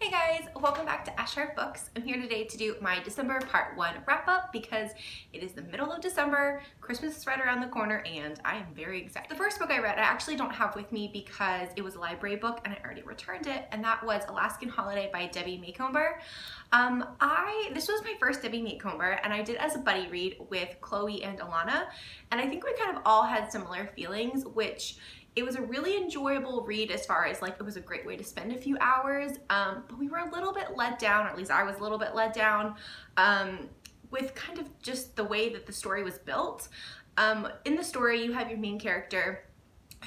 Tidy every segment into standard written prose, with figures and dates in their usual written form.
Hey guys, welcome back to Asharp Books. I'm here today to do my December part 1 wrap up because it is the middle of December, Christmas is right around the corner, and I am very excited. The first book I read I actually don't have with me because it was a library book and I already returned it, and that was Alaskan Holiday by Debbie Macomber. This was my first Debbie Macomber, and I did as a buddy read with Chloe and Alana, and I think we kind of all had similar feelings, which it was a really enjoyable read as far as like it was a great way to spend a few hours, but we were a little bit let down, or at least I was a little bit let down with kind of just the way that the story was built. In the story, you have your main character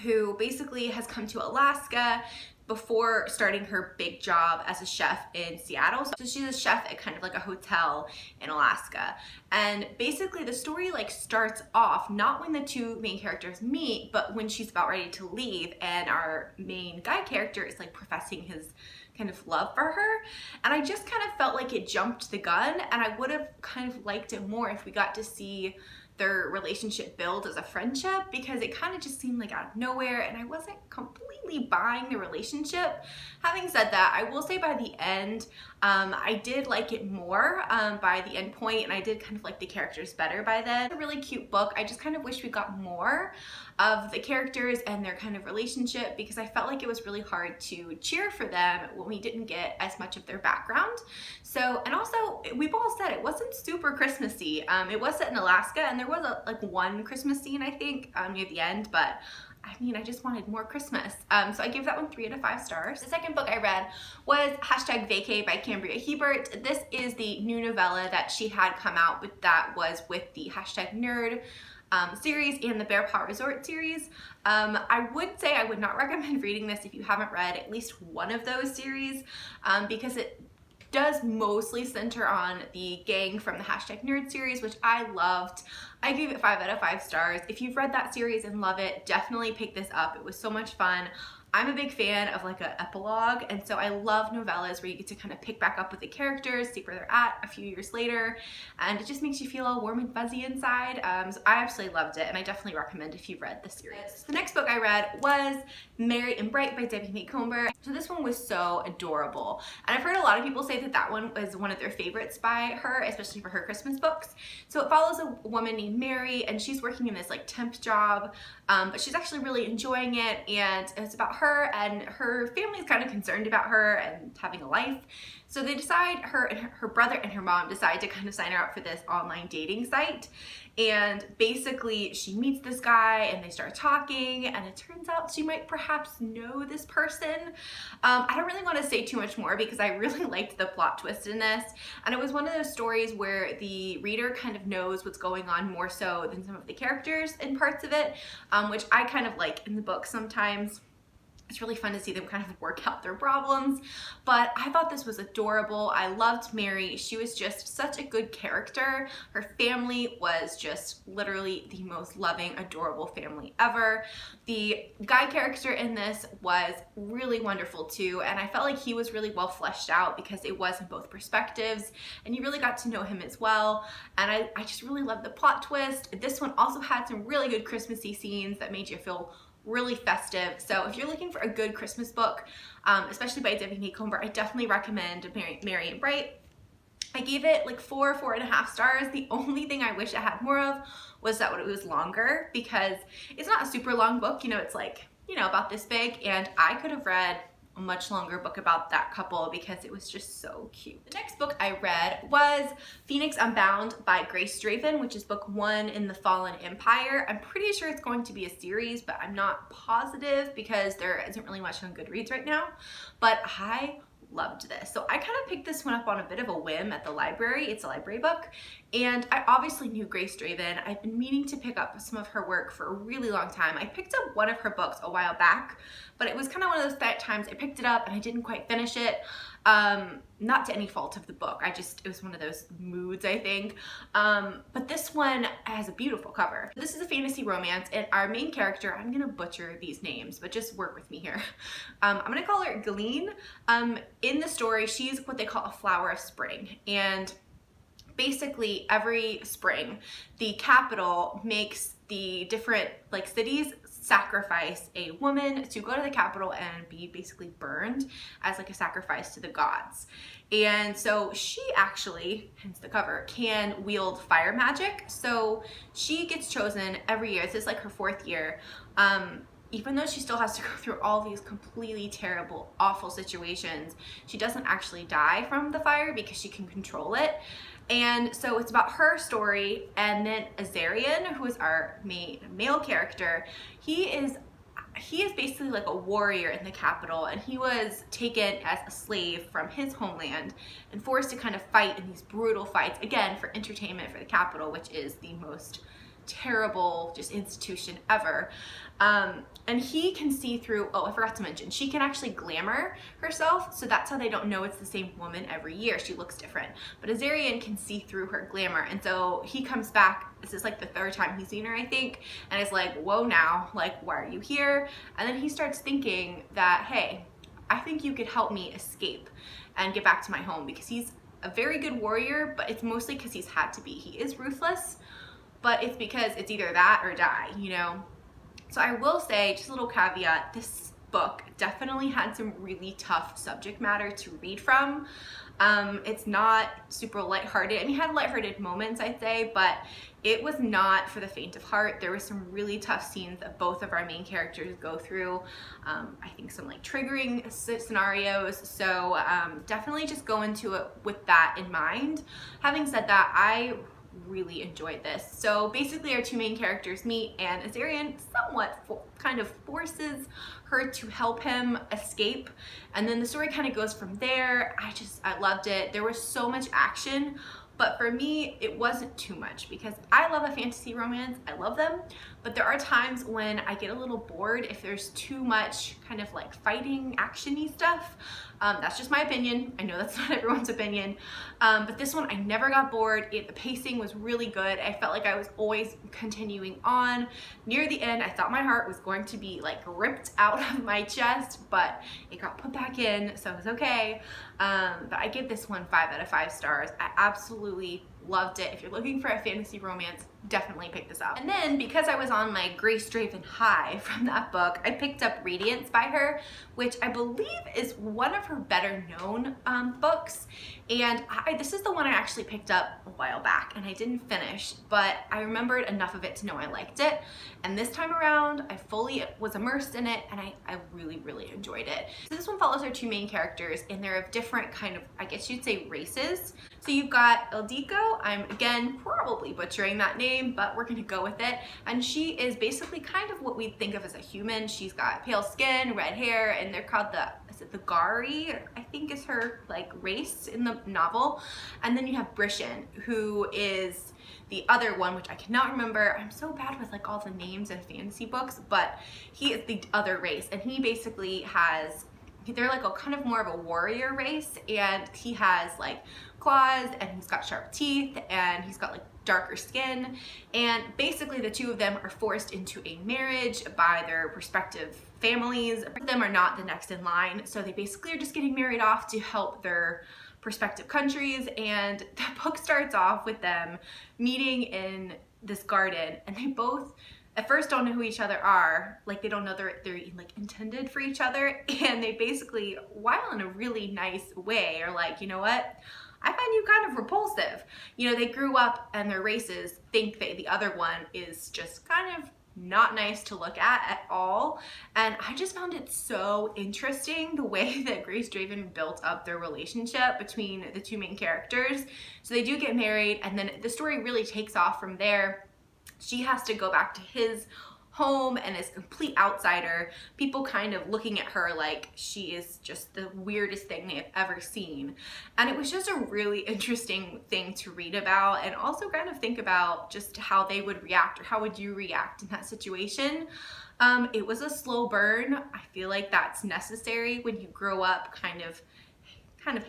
who basically has come to Alaska before starting her big job as a chef in Seattle. So she's a chef at kind of like a hotel in Alaska. And basically the story like starts off not when the two main characters meet, but when she's about ready to leave and our main guy character is like professing his kind of love for her. And I just kind of felt like it jumped the gun, and I would have kind of liked it more if we got to see their relationship build as a friendship, because it kind of just seemed like out of nowhere and I wasn't completely buying the relationship. Having said that, I will say by the end, I did like it more by the end point, and I did kind of like the characters better by then. It's a really cute book. I just kind of wish we got more of the characters and their kind of relationship, because I felt like it was really hard to cheer for them when we didn't get as much of their background. So, and also we've all said it wasn't super Christmassy. It was set in Alaska, and there was like one Christmas scene I think near the end, but I mean, I just wanted more Christmas. So I gave that one 3 out of 5 stars. The second book I read was #Vacay by Cambria Hebert. This is the new novella that she had come out with that was with the #Nerd series and the Bear Paw Resort series. I would say I would not recommend reading this if you haven't read at least one of those series, because it does mostly center on the gang from the #Nerd series, which I loved. I gave it 5 out of 5 stars. If you've read that series and love it, definitely pick this up. It was so much fun. I'm a big fan of like an epilogue, and so I love novellas where you get to kind of pick back up with the characters, see where they're at a few years later, and it just makes you feel all warm and fuzzy inside. So I absolutely loved it, and I definitely recommend if you've read the series. The next book I read was Merry and Bright by Debbie Macomber. So this one was so adorable, and I've heard a lot of people say that that one was one of their favorites by her, especially for her Christmas books. So it follows a woman named Mary, and she's working in this like temp job, but she's actually really enjoying it, and it's about her, and her family is kind of concerned about her and having a life. So they decide, her brother and her mom decide to kind of sign her up for this online dating site. And basically she meets this guy and they start talking, and it turns out she might perhaps know this person. I don't really want to say too much more because I really liked the plot twist in this. And it was one of those stories where the reader kind of knows what's going on more so than some of the characters in parts of it, which I kind of like in the book sometimes. It's really fun to see them kind of work out their problems, but I thought this was adorable. I loved Mary. She was just such a good character. Her family was just literally the most loving, adorable family ever. The guy character in this was really wonderful too, and I felt like he was really well fleshed out because it was in both perspectives, and you really got to know him as well. And I just really loved the plot twist. This one also had some really good Christmassy scenes that made you feel really festive. So if you're looking for a good Christmas book, especially by Debbie Macomber, I definitely recommend Merry and Bright. I gave it like 4.5 stars. The only thing I wish I had more of was that it was longer, because it's not a super long book, you know, it's like, you know, about this big, and I could have read a much longer book about that couple because it was just so cute. The next book I read was Phoenix Unbound by Grace Draven, which is book 1 in the Fallen Empire. I'm pretty sure it's going to be a series, but I'm not positive because there isn't really much on Goodreads right now, but I loved this. So I kind of picked this one up on a bit of a whim at the library. It's a library book, and I obviously knew Grace Draven. I've been meaning to pick up some of her work for a really long time. I picked up one of her books a while back, but it was kind of one of those times I picked it up and I didn't quite finish it. Not to any fault of the book, it was one of those moods, I think. But this one has a beautiful cover. This is a fantasy romance, and our main character, I'm gonna butcher these names, but just work with me here. I'm gonna call her Galeen. In the story, she's what they call a flower of spring, and basically every spring, the capital makes the different like cities sacrifice a woman to go to the capital and be basically burned as like a sacrifice to the gods. And so she actually, hence the cover, can wield fire magic. So she gets chosen every year. This is like her 4th year. Even though she still has to go through all these completely terrible, awful situations, she doesn't actually die from the fire because she can control it. And so it's about her story, and then Azarian, who is our main male character, he is basically like a warrior in the capital, and he was taken as a slave from his homeland and forced to kind of fight in these brutal fights, again, for entertainment for the capital, which is the most terrible just institution ever. And he can see through, oh, I forgot to mention, she can actually glamour herself, so that's how they don't know it's the same woman every year. She looks different. But Azarian can see through her glamour, and so he comes back, this is like the 3rd time he's seen her, I think, and is like, whoa now, like, why are you here? And then he starts thinking that, hey, I think you could help me escape and get back to my home, because he's a very good warrior, but it's mostly because he's had to be. He is ruthless, but it's because it's either that or die, you know? So I will say, just a little caveat, this book definitely had some really tough subject matter to read from. It's not super lighthearted. I mean, it had lighthearted moments, I'd say, but it was not for the faint of heart. There were some really tough scenes that both of our main characters go through. I think some like triggering scenarios. So definitely just go into it with that in mind. Having said that, I really enjoyed this. So basically our 2 main characters meet, and Azarian somewhat kind of forces her to help him escape, and then the story kind of goes from there. I loved it. There was so much action, but for me it wasn't too much, because I love a fantasy romance. I love them, but there are times when I get a little bored if there's too much kind of like fighting, action-y stuff. That's just my opinion. I know that's not everyone's opinion, but this one I never got bored. The pacing was really good. I felt like I was always continuing on. Near the end, I thought my heart was going to be like ripped out of my chest, but it got put back in, so it was okay. But I give this one 5 out of 5 stars. I absolutely loved it. If you're looking for a fantasy romance, definitely pick this up. And then, because I was on my Grace Draven high from that book, I picked up Radiance by her, which I believe is one of her better known books. And this is the one I actually picked up a while back, and I didn't finish, but I remembered enough of it to know I liked it. And this time around, I fully was immersed in it, and I really, really enjoyed it. So this one follows our 2 main characters, and they're of different kind of, I guess you'd say, races. So you've got Ildiko. I'm, again, probably butchering that name, but we're gonna go with it. And she is basically kind of what we think of as a human. She's got pale skin, red hair, and they're called the Gari, I think is her like race in the novel. And then you have Brishan, who is the other one, which I cannot remember. I'm so bad with like all the names in fantasy books, but he is the other race, and he basically has, they're like a kind of more of a warrior race, and he has like claws, and he's got sharp teeth, and he's got like darker skin, and basically the 2 of them are forced into a marriage by their respective families. Both of them are not the next in line, so they basically are just getting married off to help their respective countries. And the book starts off with them meeting in this garden, and they both at first don't know who each other are. Like, they don't know they're like intended for each other, and they basically, while in a really nice way, are like, you know what, I find you kind of repulsive. You know, they grew up and their races think that the other one is just kind of not nice to look at all. And I just found it so interesting the way that Grace Draven built up their relationship between the 2 main characters. So they do get married, and then the story really takes off from there. She has to go back to his home and is a complete outsider. People kind of looking at her like she is just the weirdest thing they've ever seen. And it was just a really interesting thing to read about, and also kind of think about just how they would react, or how would you react in that situation. It was a slow burn. I feel like that's necessary when you grow up kind of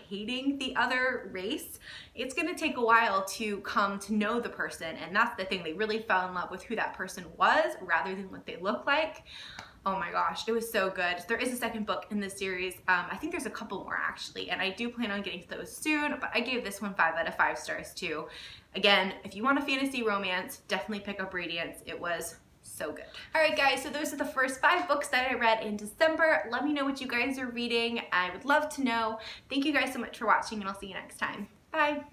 hating the other race. It's gonna take a while to come to know the person, and that's the thing. They really fell in love with who that person was rather than what they look like. Oh my gosh, it was so good. There is a second book in this series. I think there's a couple more actually, and I do plan on getting to those soon, but I gave this one 5 out of 5 stars too. Again, if you want a fantasy romance, definitely pick up Radiance. It was so good. Alright guys, so those are the first 5 books that I read in December. Let me know what you guys are reading. I would love to know. Thank you guys so much for watching, and I'll see you next time. Bye!